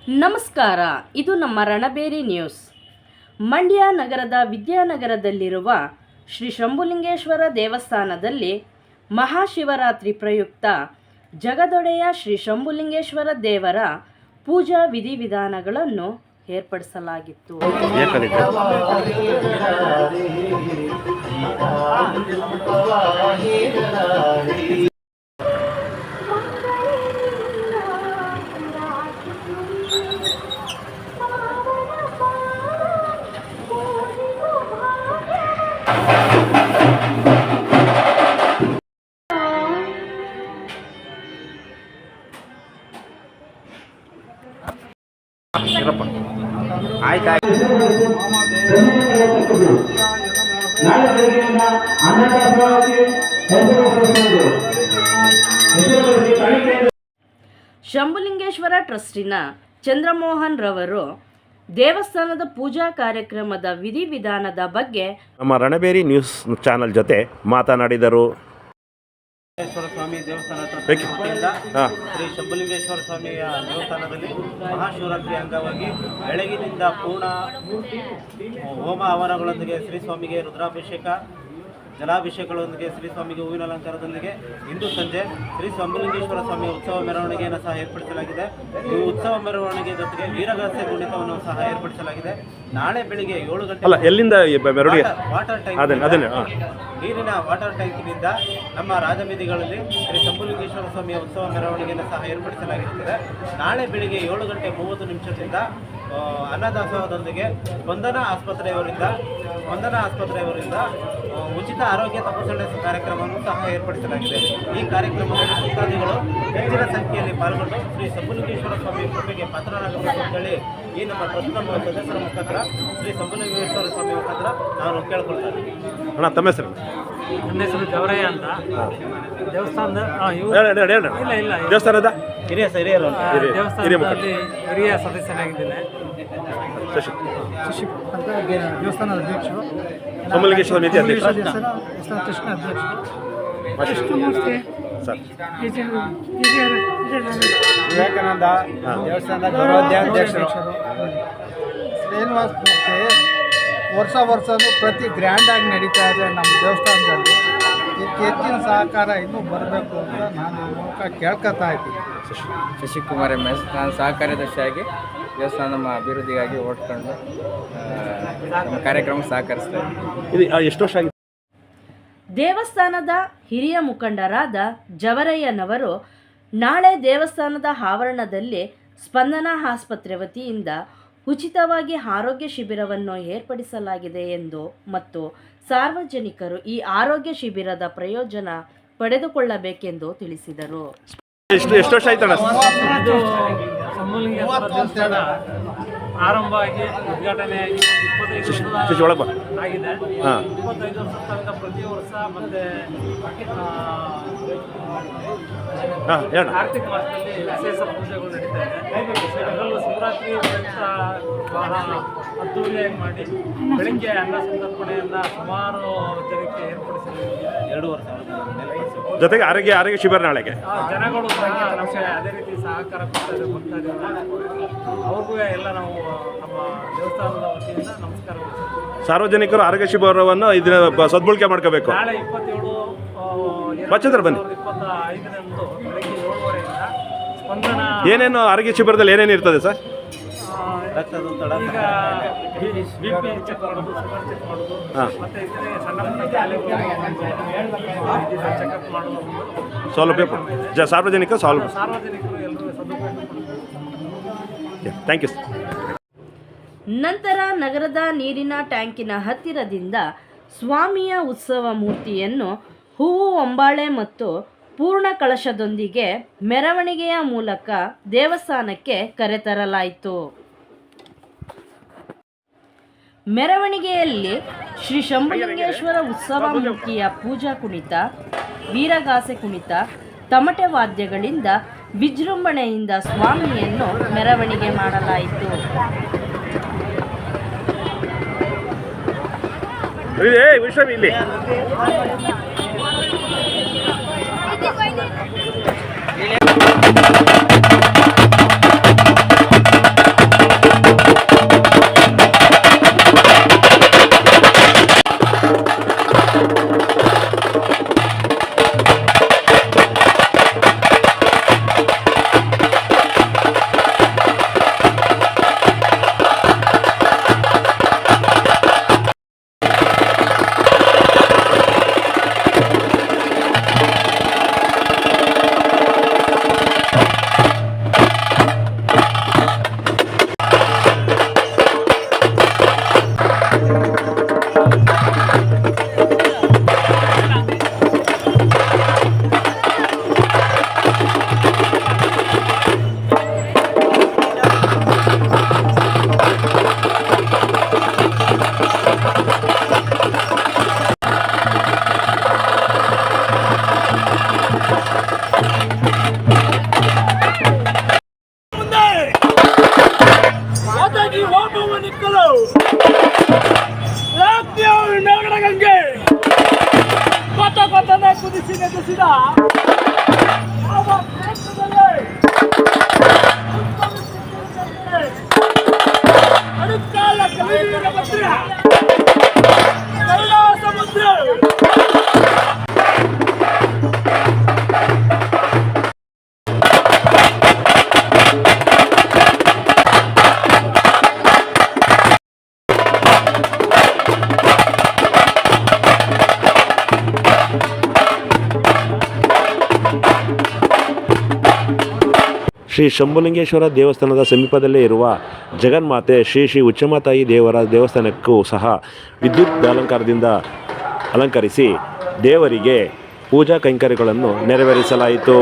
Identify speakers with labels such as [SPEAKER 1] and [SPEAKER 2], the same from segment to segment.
[SPEAKER 1] ನಮಸ್ಕಾರ, ಇದು ನಮ್ಮ ರಣಬೇರಿ ನ್ಯೂಸ್. ಮಂಡ್ಯ ನಗರದ ವಿದ್ಯಾನಗರದಲ್ಲಿರುವ ಶ್ರೀ ಶಂಭುಲಿಂಗೇಶ್ವರ ದೇವಸ್ಥಾನದಲ್ಲಿ ಮಹಾಶಿವರಾತ್ರಿ ಪ್ರಯುಕ್ತ ಜಗದೊಡೆಯ ಶ್ರೀ ಶಂಭುಲಿಂಗೇಶ್ವರ ದೇವರ ಪೂಜಾ ವಿಧಿವಿಧಾನಗಳನ್ನು ಏರ್ಪಡಿಸಲಾಗಿತ್ತು. ಶಂಭುಲಿಂಗೇಶ್ವರ ಟ್ರಸ್ಟಿನ ಚಂದ್ರಮೋಹನ್ ರವರು ದೇವಸ್ಥಾನದ ಪೂಜಾ ಕಾರ್ಯಕ್ರಮದ ವಿಧಿವಿಧಾನದ ಬಗ್ಗೆ
[SPEAKER 2] ನಮ್ಮ ರಣಬೇರಿ ನ್ಯೂಸ್ ಚಾನೆಲ್ ಜೊತೆ ಮಾತನಾಡಿದರು.
[SPEAKER 3] ಸ್ವಾಮಿ ದೇವಸ್ಥಾನ ವತಿಯಿಂದ ಶ್ರೀ ಶಂಭುಲಿಂಗೇಶ್ವರ ಸ್ವಾಮಿಯ ದೇವಸ್ಥಾನದಲ್ಲಿ ಮಹಾಶಿವರಾತ್ರಿ ಅಂಗವಾಗಿ ಬೆಳಗಿನಿಂದ ಪೂರ್ಣ ಹೋಮ ಹವನಗಳೊಂದಿಗೆ ಶ್ರೀ ಸ್ವಾಮಿಗೆ ರುದ್ರಾಭಿಷೇಕ, ಜಲಾಭಿಷೇಕಗಳೊಂದಿಗೆ ಶ್ರೀ ಸ್ವಾಮಿಗೆ ಹೂವಿನ ಅಲಂಕಾರದೊಂದಿಗೆ ಇಂದು ಸಂಜೆ ಶ್ರೀ ಶಂಭುಲಿಂಗೇಶ್ವರ ಸ್ವಾಮಿಯ ಉತ್ಸವ ಮೆರವಣಿಗೆಯನ್ನು ಸಹ ಏರ್ಪಡಿಸಲಾಗಿದೆ. ಈ ಉತ್ಸವ ಮೆರವಣಿಗೆ ಜೊತೆಗೆ ವೀರಗಾಸೆ ಕುಣಿತವನ್ನು ಸಹ ಏರ್ಪಡಿಸಲಾಗಿದೆ. ನಾಳೆ ಬೆಳಿಗ್ಗೆ 7 ಗಂಟೆ
[SPEAKER 2] ಎಲ್ಲಿಂದ
[SPEAKER 3] ವಾಟರ್ ನೀರಿನ ವಾಟರ್ ಟ್ಯಾಂಕಿನಿಂದ ನಮ್ಮ ರಾಜಬೀದಿಗಳಲ್ಲಿ ಶ್ರೀ ಶಂಭುಲಿಂಗೇಶ್ವರ ಸ್ವಾಮಿಯ ಉತ್ಸವ ಮೆರವಣಿಗೆಯನ್ನು ಸಹ ಏರ್ಪಡಿಸಲಾಗಿರುತ್ತದೆ. ನಾಳೆ ಬೆಳಿಗ್ಗೆ 7:30 ಅನ್ನದಾಸೋಹದೊಂದಿಗೆ ಸ್ಪಂದನಾ ಆಸ್ಪತ್ರೆಯವರಿಂದ ಉಚಿತ ಆರೋಗ್ಯ ತಪಾಸಣೆ ಕಾರ್ಯಕ್ರಮವನ್ನು ಸಹ ಏರ್ಪಡಿಸಲಾಗಿದೆ. ಈ ಕಾರ್ಯಕ್ರಮದಲ್ಲಿ ಭಕ್ತಾದಿಗಳು ಹೆಚ್ಚಿನ ಸಂಖ್ಯೆಯಲ್ಲಿ ಪಾಲ್ಗೊಂಡು ಶ್ರೀ ಶಂಭುಲಿಂಗೇಶ್ವರ ಸ್ವಾಮಿ ಕೃಪೆಗೆ ಪಾತ್ರರಾಗಬೇಕು ಅಂತೇಳಿ ಈ ನಮ್ಮ ಟ್ರಸ್ಟ್ ನಮ್ಮ ಸದಸ್ಯರ ಮುಖಾಂತರ ಶ್ರೀ ಶಂಭುಲಿಂಗೇಶ್ವರ ಸ್ವಾಮಿ ಮುಖಾಂತರ ನಾನು ಕೇಳ್ಕೊಳ್ತೇನೆ.
[SPEAKER 2] ತಮ್ಮ ಹೆಸರು?
[SPEAKER 4] ನನ್ನ ಹೆಸರು ಜವರಯ್ಯ ಅಂತ. ದೇವಸ್ಥಾನದ
[SPEAKER 2] ದೇವಸ್ಥಾನದ
[SPEAKER 4] ದೇವಸ್ಥಾನದಲ್ಲಿ ಹಿರಿಯ ಸದಸ್ಯನಾಗಿದ್ದೇನೆ.
[SPEAKER 5] ಶಶಿ ಅಂತ ದೇವಸ್ಥಾನದ ಅಧ್ಯಕ್ಷರು,
[SPEAKER 2] ಶಂಭುಲಿಂಗೇಶ್ವರ
[SPEAKER 5] ಕೃಷ್ಣ ಅಧ್ಯಕ್ಷರು, ವಿವೇಕಾನಂದ ದೇವಸ್ಥಾನದ ಗೌರವಾಧ್ಯಕ್ಷರು, ಶ್ರೀನಿವಾಸ ಮೂರ್ತಿ. ವರ್ಷನೂ ಪ್ರತಿ ಗ್ರ್ಯಾಂಡಾಗಿ ನಡೀತಾ ಇದೆ ನಮ್ಮ ದೇವಸ್ಥಾನದಲ್ಲಿ. ಇದಕ್ಕೆ ಹೆಚ್ಚಿನ ಸಹಕಾರ ಇನ್ನೂ ಬರಬೇಕು ಅಂತ ನಾನು ಈ ಮೂಲಕ ಕೇಳ್ಕೊತಾ ಇದ್ದೀನಿ.
[SPEAKER 6] ಶಶಿಕುಮಾರ್ MS, ನಾನು ಸಹಕಾರ್ಯದರ್ಶಿಯಾಗಿ ದೇವಸ್ಥಾನ ನಮ್ಮ ಅಭಿವೃದ್ಧಿಗಾಗಿ ಓಡ್ಕೊಂಡು ನಮ್ಮ ಕಾರ್ಯಕ್ರಮ ಸಹಕರಿಸ್ತಾ ಇದ್ದೀನಿ.
[SPEAKER 2] ಎಷ್ಟು ವರ್ಷ ಆಗಿದೆ?
[SPEAKER 1] ದೇವಸ್ಥಾನದ ಹಿರಿಯ ಮುಖಂಡರಾದ ಜವರಯ್ಯನವರು ನಾಳೆ ದೇವಸ್ಥಾನದ ಆವರಣದಲ್ಲಿ ಸ್ಪಂದನಾ ಆಸ್ಪತ್ರೆ ವತಿಯಿಂದ ಉಚಿತವಾಗಿ ಆರೋಗ್ಯ ಶಿಬಿರವನ್ನು ಏರ್ಪಡಿಸಲಾಗಿದೆ ಎಂದು ಮತ್ತು ಸಾರ್ವಜನಿಕರು ಈ ಆರೋಗ್ಯ ಶಿಬಿರದ ಪ್ರಯೋಜನ ಪಡೆದುಕೊಳ್ಳಬೇಕೆಂದು ತಿಳಿಸಿದರು.
[SPEAKER 2] ಎಷ್ಟು ವರ್ಷ ಆಯ್ತಣ್ಣ
[SPEAKER 4] ಇದು ಶಂಭುಲಿಂಗೇಶ್ವರ ದೇವಸ್ಥಾನ ಆರಂಭ ಆಗಿ ಉದ್ಘಾಟನೆಯಾಗಿ 25 ವರ್ಷ ಆಗಿದೆ. 25 ವರ್ಷದಿಂದ ಪ್ರತಿ ವರ್ಷ ಮತ್ತೆ ಕಾರ್ತಿಕ ಮಾಸದಲ್ಲಿ ವಿಶೇಷ ಪೂಜೆಗಳು ನಡೀತಾ ಇದೆ. ಅದರಲ್ಲೂ ಶಿವರಾತ್ರಿ ಬಹಳ ಅದ್ದೂರಿಯಾಗಿ ಮಾಡಿ ಬೆಳಗ್ಗೆ ಅನ್ನ ಸಂತರ್ಪಣೆಯನ್ನು ಸುಮಾರು ಜನಕ್ಕೆ ಏರ್ಪಡಿಸಲಾಗಿದೆ.
[SPEAKER 3] 2 ವರ್ಷ
[SPEAKER 2] ಜೊತೆಗೆ ಆರೋಗ್ಯ ಶಿಬಿರ ನಾಳೆಗೆ
[SPEAKER 4] ಜನಗಳು ಸಹ ನಮಗೆ ಅದೇ ರೀತಿ ಸಹಕಾರ ಕೊಡ್ತಾ ಇದ್ದಾರೆ. ಅವ್ರಿಗೂ ಎಲ್ಲ ನಾವು ನಮ್ಮ ದೇವಸ್ಥಾನದ ವತಿಯಿಂದ ನಮಸ್ಕಾರ.
[SPEAKER 2] ಸಾರ್ವಜನಿಕರು ಆರೋಗ್ಯ ಶಿಬಿರವನ್ನು ಇದನ್ನ ಸದ್ಬಳಕೆ ಮಾಡ್ಕೋಬೇಕು.
[SPEAKER 4] ನಾಳೆ 27
[SPEAKER 2] ಬನ್ನಿ.
[SPEAKER 4] 2025 ಬೆಳಗ್ಗೆ 7:30 ಸ್ಪಂದನ.
[SPEAKER 2] ಏನೇನು ಆರೋಗ್ಯ ಶಿಬಿರದಲ್ಲಿ ಏನೇನು ಇರ್ತದೆ ಸರ್?
[SPEAKER 4] ಈಗ BP ಚೆಕ್ ಮಾಡೋದು, ಶುಗರ್ ಚೆಕ್ ಮಾಡೋದು, ಮತ್ತೆ ಇತರೆ ಸಣ್ಣ ಪುಟ್ಟ ಕಾಯಿಲೆಗಳು ಚೆಕಪ್ ಮಾಡೋದು
[SPEAKER 2] ಸೌಲಭ್ಯ ಸಾರ್ವಜನಿಕರು
[SPEAKER 4] ಎಲ್ಲರೂ ಸದುಪಯೋಗ.
[SPEAKER 2] Thank you.
[SPEAKER 1] ನಂತರ ನಗರದ ನೀರಿನ ಟ್ಯಾಂಕಿನ ಹತ್ತಿರದಿಂದ ಸ್ವಾಮಿಯ ಉತ್ಸವ ಮೂರ್ತಿಯನ್ನು ಹೂವು, ಹೊಂಬಾಳೆ ಮತ್ತು ಪೂರ್ಣ ಕಳಶದೊಂದಿಗೆ ಮೆರವಣಿಗೆಯ ಮೂಲಕ ದೇವಸ್ಥಾನಕ್ಕೆ ಕರೆತರಲಾಯಿತು. ಮೆರವಣಿಗೆಯಲ್ಲಿ ಶ್ರೀ ಶಂಭುಲಿಂಗೇಶ್ವರ ಉತ್ಸವ ಮೂರ್ತಿಯ ಪೂಜಾ ಕುಣಿತ, ವೀರಗಾಸೆ ಕುಣಿತ, ತಮಟೆ ವಾದ್ಯಗಳಿಂದ ವಿಜೃಂಭಣೆಯಿಂದ ಸ್ವಾಮಿಯನ್ನು ಮೆರವಣಿಗೆ ಮಾಡಲಾಯಿತು.
[SPEAKER 2] ಇಲ್ಲಿ
[SPEAKER 4] ನಿಕ್ಕಲು ಗಂಗೆ ಕೊತ್ತನೆ ಕುದಿಸಿ ನೆನೆಸಿದ ಅಡುಕಾಲ ಕಲಿಯುಗ ಭದ್ರ ಕರುಣಾ ಸಮುದ್ರ
[SPEAKER 2] ಶ್ರೀ ಶಂಭುಲಿಂಗೇಶ್ವರ ದೇವಸ್ಥಾನದ ಸಮೀಪದಲ್ಲೇ ಇರುವ ಜಗನ್ಮಾತೆ ಶ್ರೀ ಶ್ರೀ ಉಚ್ಚಮಾತಾಯಿ ದೇವರ ದೇವಸ್ಥಾನಕ್ಕೂ ಸಹ ವಿದ್ಯುತ್ ಅಲಂಕಾರದಿಂದ ಅಲಂಕರಿಸಿ ದೇವರಿಗೆ ಪೂಜಾ ಕೈಂಕರ್ಯಗಳನ್ನು ನೆರವೇರಿಸಲಾಯಿತು.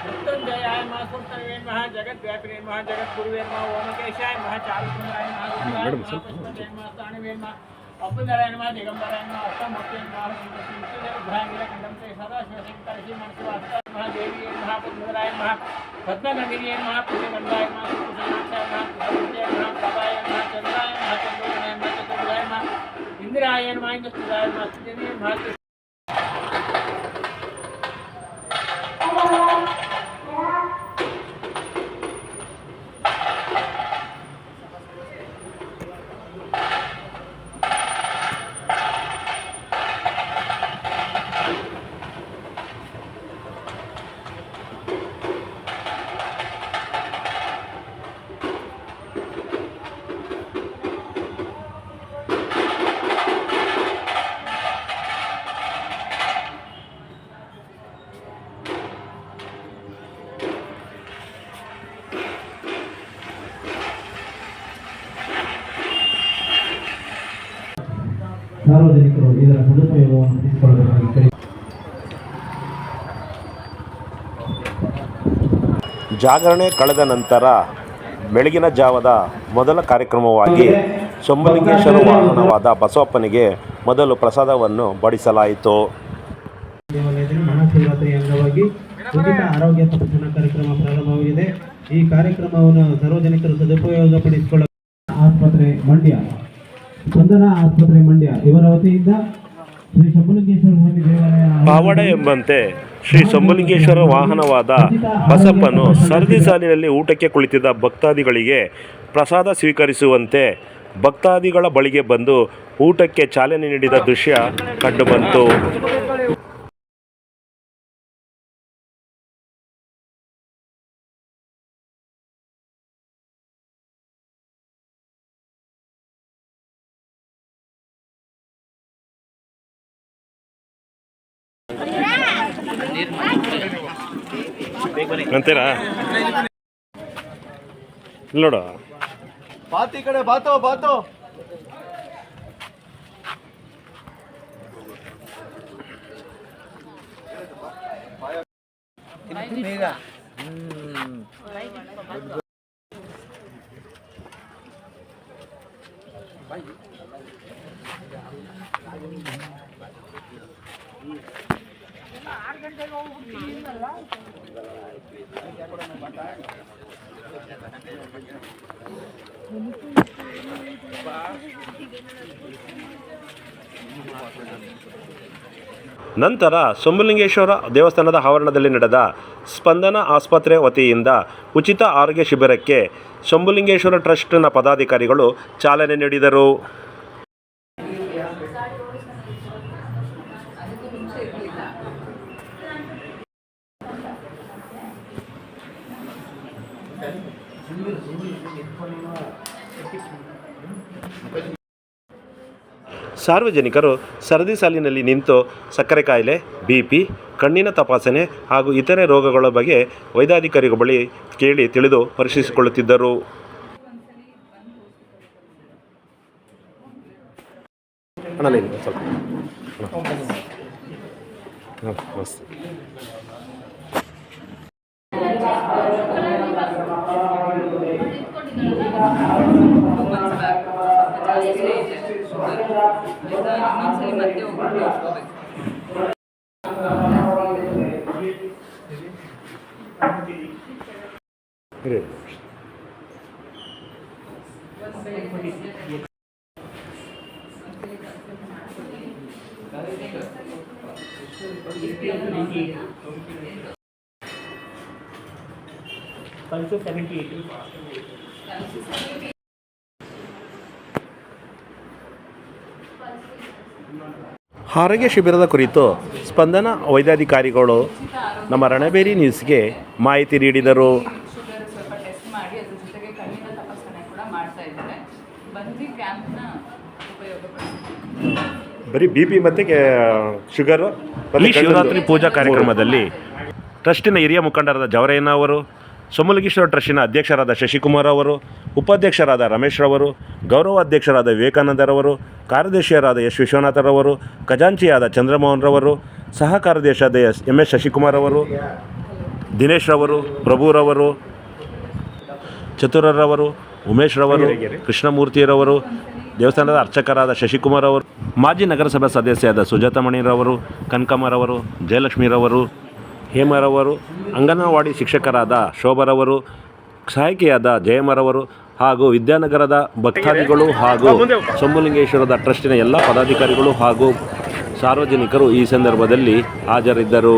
[SPEAKER 4] मृत्युंजयाय महासुरतवे नमः जगद्व्यापिने नमः जगद्गुरुवे नमः ओमकेशाय नमः चारुचंद्राय नमः पुष्पंजय नमः स्थाणवे नमः अपुंदराय नमः दिगंबराय नमः अष्टमूर्तये नमः मृत्युंजय नीलकंठं ते सदाशिवशंकर श्री मनसुवासुदेवाय नमः देवीये नमः पुंदराय नमः पद्मनंदिन्ये नमः पुण्यगंधाय नमः सुकुशनाक्षाय नमः पुष्पंजय नमः प्रभाय नमः चंद्राय नमः चंद्रोदयाय नमः चतुर्भुजाय नमः इंद्राय नमः इंद्रस्तुताय नमः स्तुतिने नमः
[SPEAKER 7] ಸಾರ್ವಜನಿಕರು ಇದರ ಸದುಪಯೋಗವನ್ನು ಪಡಿಸಿಕೊಳ್ಳಬೇಕಾಗಿ ಕರೆ.
[SPEAKER 2] ಜಾಗರಣೆ ಕಳೆದ ನಂತರ ಬೆಳಗಿನ ಜಾವದ ಮೊದಲ ಕಾರ್ಯಕ್ರಮವಾಗಿ ಶಂಭುಲಿಂಗೇಶ್ವರ ವಾಹನವಾದ ಬಸವಪ್ಪನಿಗೆ ಮೊದಲು ಪ್ರಸಾದವನ್ನು ಬಡಿಸಲಾಯಿತು.
[SPEAKER 7] ದೇವಾಲಯದಲ್ಲಿ ಮಹಾಶಿವರಾತ್ರಿ ಅಂಗವಾಗಿ ಉಚಿತ ಆರೋಗ್ಯ ತಪಾಸಣಾ ಕಾರ್ಯಕ್ರಮ ಪ್ರಾರಂಭವಾಗಿದೆ. ಈ ಕಾರ್ಯಕ್ರಮವನ್ನು ಸಾರ್ವಜನಿಕರು ಸದುಪಯೋಗಪಡಿಸಿಕೊಳ್ಳ ಆಸ್ಪತ್ರೆ ಮಂಡ್ಯ, ಸ್ಪಂದನ ಆಸ್ಪತ್ರೆ ಮಂಡ್ಯ ಇವರ ವತಿಯಿಂದ ಶ್ರೀ ಶಂಭುಲಿಂಗೇಶ್ವರ ಸ್ವಾಮಿ ದೇವಾಲಯ
[SPEAKER 2] ಪಾವಡ ಎಂಬಂತೆ ಶ್ರೀ ಶಂಭುಲಿಂಗೇಶ್ವರ ವಾಹನವಾದ ಬಸಪ್ಪನು ಸರದಿ ಸಾಲಿನಲ್ಲಿ ಊಟಕ್ಕೆ ಕುಳಿತಿದ್ದ ಭಕ್ತಾದಿಗಳಿಗೆ ಪ್ರಸಾದ ಸ್ವೀಕರಿಸುವಂತೆ ಭಕ್ತಾದಿಗಳ ಬಳಿಗೆ ಬಂದು ಊಟಕ್ಕೆ ಚಾಲನೆ ನೀಡಿದ ದೃಶ್ಯ ಕಂಡುಬಂತು. ಅಂತೀರಾ ನೋಡ
[SPEAKER 3] ಬಾತಿ ಕಡೆ ಬಾತೋ ಬಾತೋ
[SPEAKER 2] ನಂತರ ಶಂಭುಲಿಂಗೇಶ್ವರ ದೇವಸ್ಥಾನದ ಆವರಣದಲ್ಲಿ ನಡೆದ ಸ್ಪಂದನ ಆಸ್ಪತ್ರೆ ವತಿಯಿಂದ ಉಚಿತ ಆರೋಗ್ಯ ಶಿಬಿರಕ್ಕೆ ಶಂಭುಲಿಂಗೇಶ್ವರ ಟ್ರಸ್ಟ್ನ ಪದಾಧಿಕಾರಿಗಳು ಚಾಲನೆ ನೀಡಿದರು. ಸಾರ್ವಜನಿಕರು ಸರದಿ ಸಾಲಿನಲ್ಲಿ ನಿಂತು ಸಕ್ಕರೆ ಕಾಯಿಲೆ, BP, ಕಣ್ಣಿನ ತಪಾಸಣೆ ಹಾಗೂ ಇತರೆ ರೋಗಗಳ ಬಗ್ಗೆ ವೈದ್ಯಾಧಿಕಾರಿಗಳ ಬಳಿ ಕೇಳಿ ತಿಳಿದು ಪರಿಶೀಲಿಸಿಕೊಳ್ಳುತ್ತಿದ್ದರು. ಆರೋಗ್ಯ ಶಿಬಿರದ ಕುರಿತು ಸ್ಪಂದನ ವೈದ್ಯಾಧಿಕಾರಿಗಳು ನಮ್ಮ ರಣಬೇರಿ ನ್ಯೂಸ್ಗೆ ಮಾಹಿತಿ ನೀಡಿದರು.
[SPEAKER 8] ಶುಗರ್ ಸ್ವಲ್ಪ ಟೆಸ್ಟ್ ಮಾಡಿ ಅದ್ರ ಜೊತೆಗೆ ಕಣ್ಣಿನ ತಪಾಸಣೆ ಕೂಡ ಮಾಡ್ತಾ ಇದ್ದಾರೆ. ಬಂದು ಕ್ಯಾಂಪ್ನ ಉಪಯೋಗಪಡಿಸ್ತೀವಿ.
[SPEAKER 2] ಬರೀ BP ಮತ್ತು ಶುಗರು. ಈ ಶಿವರಾತ್ರಿ ಪೂಜಾ ಕಾರ್ಯಕ್ರಮದಲ್ಲಿ ಟ್ರಸ್ಟಿನ ಹಿರಿಯ ಮುಖಂಡರಾದ ಜವರಯ್ಯನ ಅವರು, ಸೋಮಲಿಂಗೇಶ್ವರ ಟ್ರಸ್ಟಿನ ಅಧ್ಯಕ್ಷರಾದ ಶಶಿಕುಮಾರ್ ಅವರು, ಉಪಾಧ್ಯಕ್ಷರಾದ ರಮೇಶ್ ರವರು, ಗೌರವ ಅಧ್ಯಕ್ಷರಾದ ವಿವೇಕಾನಂದರವರು, ಕಾರ್ಯದರ್ಶಿಯರಾದ ಎಸ್ ವಿಶ್ವನಾಥರವರು, ಖಜಾಂಚಿಯಾದ ಚಂದ್ರಮೋಹನ್ ರವರು, ಸಹ ಕಾರ್ಯದರ್ಶಿಯಾದ MS ಶಶಿಕುಮಾರ್ ಅವರು, ದಿನೇಶ್ ರವರು, ಪ್ರಭುರವರು, ಚತುರರವರು, ಉಮೇಶ್ ರವರು, ಕೃಷ್ಣಮೂರ್ತಿರವರು, ದೇವಸ್ಥಾನದ ಅರ್ಚಕರಾದ ಶಶಿಕುಮಾರ್ ಅವರು, ಮಾಜಿ ನಗರಸಭಾ ಸದಸ್ಯರಾದ ಸುಜಾತಮಣಿರವರು, ಕನಕಮ್ಮರವರು, ಜಯಲಕ್ಷ್ಮೀರವರು, ಹೇಮರವರು, ಅಂಗನವಾಡಿ ಶಿಕ್ಷಕರಾದ ಶೋಭರವರು, ಸಹಾಯಕಿಯಾದ ಜಯಮರವರು ಹಾಗೂ ವಿದ್ಯಾನಗರದ ಭಕ್ತಾದಿಗಳು ಹಾಗೂ ಸೋಮಲಿಂಗೇಶ್ವರದ ಟ್ರಸ್ಟಿನ ಎಲ್ಲ ಪದಾಧಿಕಾರಿಗಳು ಹಾಗೂ ಸಾರ್ವಜನಿಕರು ಈ ಸಂದರ್ಭದಲ್ಲಿ ಹಾಜರಿದ್ದರು.